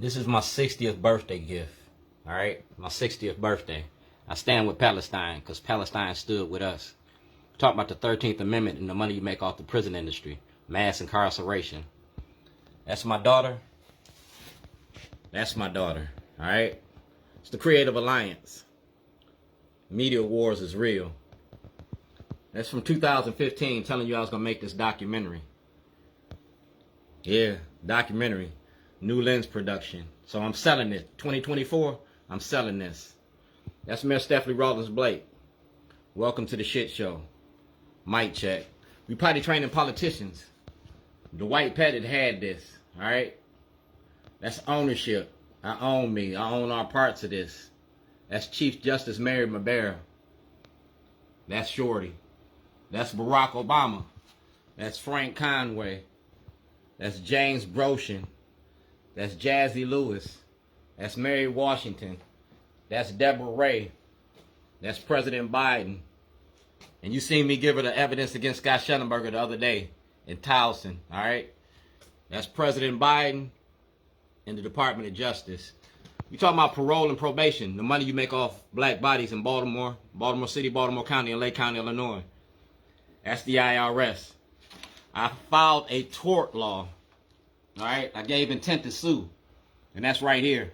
This is my 60th birthday gift. All right, my 60th birthday. I stand with Palestine because Palestine stood with us. Talk about the 13th Amendment and the money you make off the prison industry, mass incarceration. That's my daughter. That's my daughter. All right, it's the Creative Alliance. Media wars is real. That's from 2015, telling you I was gonna make this documentary. Yeah, documentary. New Lens production. So I'm selling it. 2024, I'm selling this. That's Mayor Stephanie Rawlins Blake. Welcome to the shit show. Mic check. We potty training politicians. The white petted had this. Alright? That's ownership. I own me. I own all parts of this. That's Chief Justice Mary Mabera. That's Shorty. That's Barack Obama. That's Frank Conway. That's James Broshin. That's Jazzy Lewis. That's Mary Washington. That's Deborah Ray. That's President Biden. And you seen me give her the evidence against Scott Shellenberger the other day in Towson. All right? That's President Biden and the Department of Justice. You talking about parole and probation, the money you make off black bodies in Baltimore, Baltimore City, Baltimore County, and Lake County, Illinois. That's the IRS. I filed a tort law. All right, I gave intent to sue, and that's right here.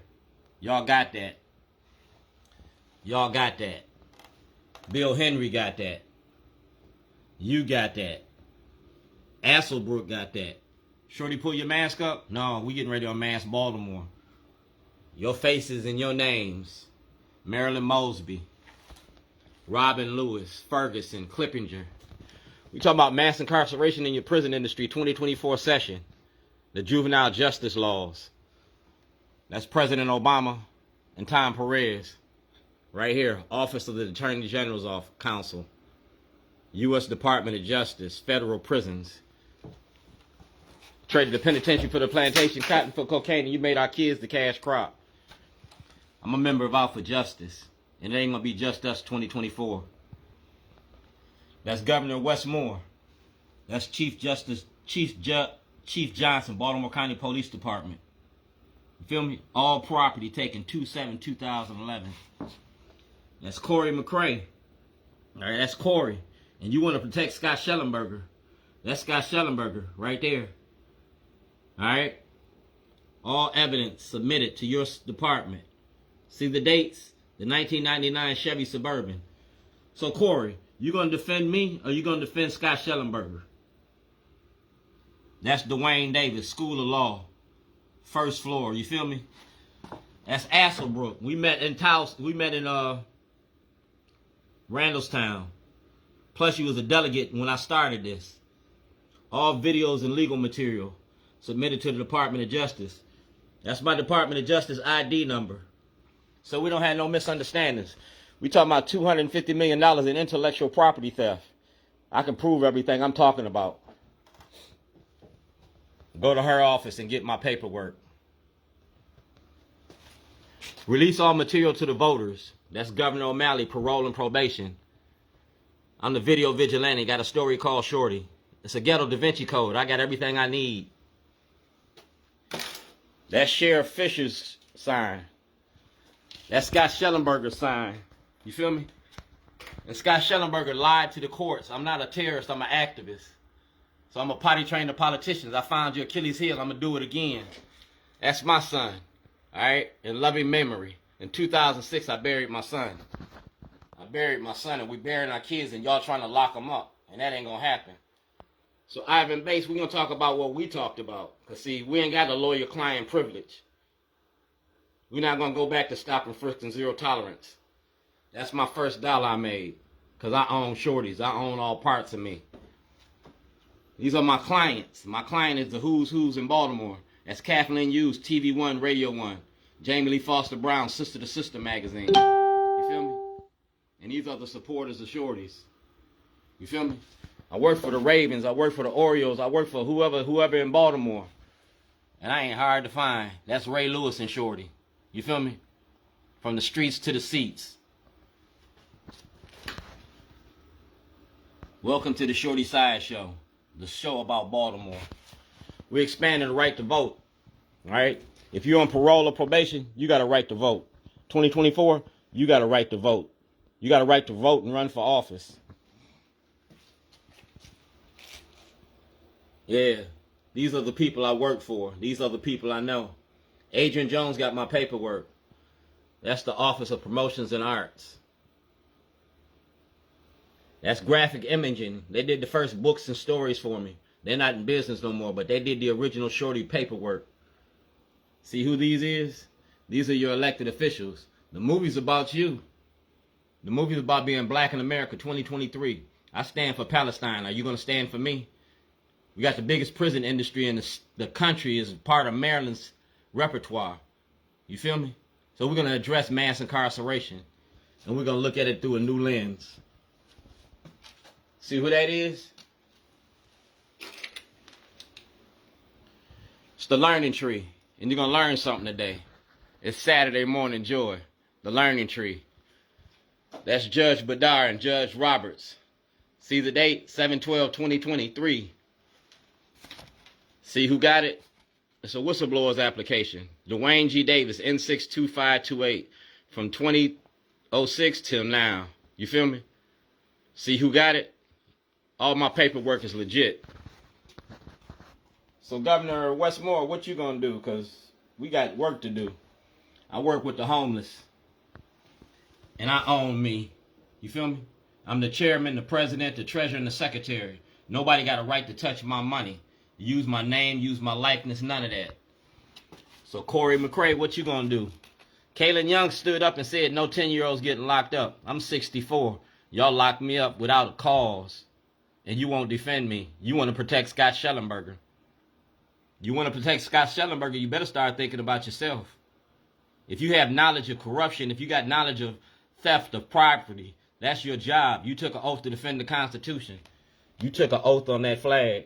Y'all got that. Y'all got that. Bill Henry got that. You got that. Asselbrook got that. Shorty, pull your mask up. No, we getting ready to unmask Baltimore. Your faces and your names: Marilyn Mosby, Robin Lewis, Ferguson, Clippinger. We talking about mass incarceration in your prison industry, 2024 session. The juvenile justice laws. That's President Obama and Tom Perez. Right here, Office of the Attorney General's Council. U.S. Department of Justice, federal prisons. Traded the penitentiary for the plantation, cotton for cocaine, and you made our kids the cash crop. I'm a member of Out for Justice, and it ain't gonna be just us 2024. That's Governor Westmore. That's Chief Johnson, Baltimore County Police Department. You feel me? All property taken 2/7/2011. That's Corey McCray. All right, that's Corey. And you want to protect Scott Shellenberger. That's Scott Shellenberger right there. All right? All evidence submitted to your department. See the dates? The 1999 Chevy Suburban. So, Corey, you going to defend me or you going to defend Scott Shellenberger? That's Dwayne Davis, School of Law. First floor, you feel me? That's Asselbrook. We met in Randallstown. Plus, you was a delegate when I started this. All videos and legal material submitted to the Department of Justice. That's my Department of Justice ID number. So we don't have no misunderstandings. We talking about $250 million in intellectual property theft. I can prove everything I'm talking about. Go to her office and get my paperwork. Release all material to the voters. That's Governor O'Malley, parole and probation. I'm the video vigilante. Got a story called Shorty. It's a ghetto Da Vinci Code. I got everything I need. That's Sheriff Fisher's sign. That's Scott Shellenberger's sign. You feel me? And Scott Shellenberger lied to the courts. I'm not a terrorist. I'm an activist. So I'm a potty trained to politicians. I found your Achilles heel. I'm going to do it again. That's my son. All right? In loving memory. In 2006, I buried my son. And we burying our kids, and y'all trying to lock them up. And that ain't going to happen. So, Ivan Bates, we're going to talk about what we talked about. Because, see, we ain't got a lawyer-client privilege. We're not going to go back to stop and frisk and zero tolerance. That's my first dollar I made. Because I own shorties. I own all parts of me. These are my clients. My client is the Who's in Baltimore. That's Kathleen Hughes, TV One, Radio One. Jamie Lee Foster Brown, Sister to Sister magazine. You feel me? And these are the supporters of shorties. You feel me? I work for the Ravens. I work for the Orioles. I work for whoever in Baltimore. And I ain't hard to find. That's Ray Lewis and Shorty. You feel me? From the streets to the seats. Welcome to the Shorty Side Show. The show about Baltimore. We're expanding the right to vote. All right? If you're on parole or probation, you got a right to vote. 2024, you got a right to vote. You got a right to vote and run for office. Yeah, these are the people I work for. These are the people I know. Adrian Jones got my paperwork. That's the Office of Promotions and Arts. That's graphic imaging. They did the first books and stories for me. They're not in business no more, but they did the original Shorty paperwork. See who these is? These are your elected officials. The movie's about you. The movie's about being black in America 2023. I stand for Palestine. Are you going to stand for me? We got the biggest prison industry in the country is part of Maryland's repertoire. You feel me? So we're going to address mass incarceration. And we're going to look at it through a new lens. See who that is? It's the learning tree. And you're going to learn something today. It's Saturday morning joy. The learning tree. That's Judge Badar and Judge Roberts. See the date? 7/12/2023. See who got it? It's a whistleblower's application. Dwayne G. Davis, N62528. From 2006 till now. You feel me? See who got it? All my paperwork is legit. So Governor Westmore, what you gonna do? Because we got work to do. I work with the homeless. And I own me. You feel me? I'm the chairman, the president, the treasurer, and the secretary. Nobody got a right to touch my money. Use my name, use my likeness, none of that. So Corey McCray, what you gonna do? Kaylin Young stood up and said no 10-year-olds getting locked up. I'm 64. Y'all locked me up without a cause. And you won't defend me. You want to protect Scott Shellenberger. You want to protect Scott Shellenberger, you better start thinking about yourself. If you have knowledge of corruption, if you got knowledge of theft of property, that's your job. You took an oath to defend the Constitution. You took an oath on that flag.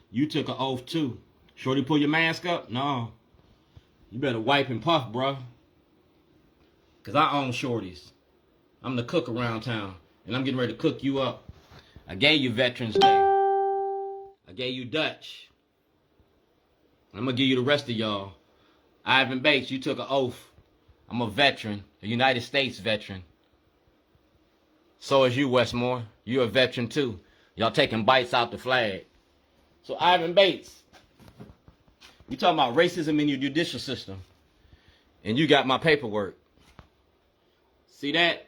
You took an oath too. Shorty, pull your mask up? No. You better wipe and puff, bro. Because I own Shorties. I'm the cook around town. And I'm getting ready to cook you up. I gave you Veterans Day. I gave you Dutch. I'm going to give you the rest of y'all. Ivan Bates, you took an oath. I'm a veteran. A United States veteran. So is you, Westmore. You're a veteran too. Y'all taking bites out the flag. So Ivan Bates, you talking about racism in your judicial system. And you got my paperwork. See that?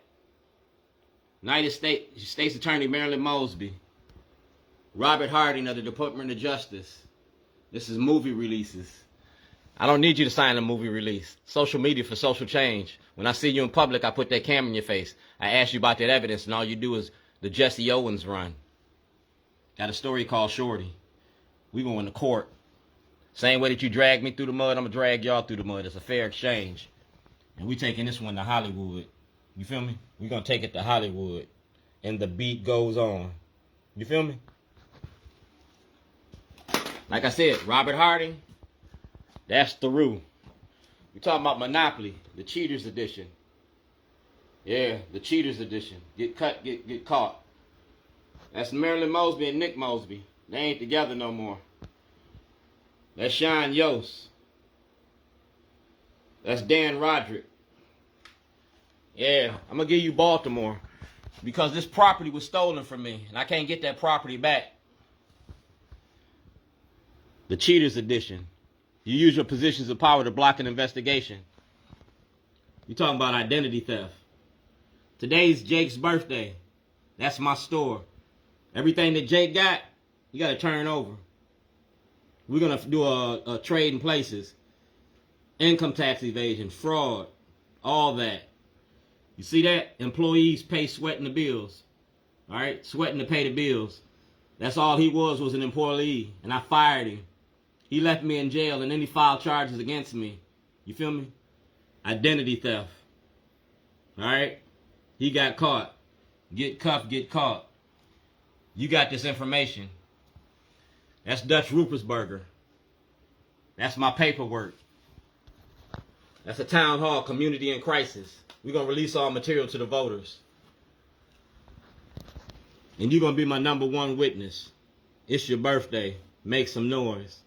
United States Attorney Marilyn Mosby. Robert Hardin of the Department of Justice. This is movie releases. I don't need you to sign a movie release. Social media for social change. When I see you in public, I put that camera in your face. I ask you about that evidence, and all you do is the Jesse Owens run. Got a story called Shorty. We going to court. Same way that you drag me through the mud, I'm going to drag y'all through the mud. It's a fair exchange. And we taking this one to Hollywood. You feel me? We going to take it to Hollywood. And the beat goes on. You feel me? Like I said, Robert Harding, that's through. We talking about Monopoly, the Cheaters Edition. Yeah, the Cheaters Edition. Get cut, get caught. That's Marilyn Mosby and Nick Mosby. They ain't together no more. That's Sean Yost. That's Dan Roderick. Yeah, I'm going to give you Baltimore. Because this property was stolen from me. And I can't get that property back. The Cheaters Edition. You use your positions of power to block an investigation. You're talking about identity theft. Today's Jake's birthday. That's my store. Everything that Jake got, you got to turn over. We're going to do a trade in places. Income tax evasion, fraud, all that. You see that? Employees pay sweating the bills. All right? Sweating to pay the bills. That's all he was an employee. And I fired him. He left me in jail and then he filed charges against me. You feel me? Identity theft. All right? He got caught. Get cuffed, get caught. You got this information. That's Dutch Rupersberger. That's my paperwork. That's a town hall, community in crisis. We're going to release all material to the voters. And you're going to be my #1 witness. It's your birthday. Make some noise.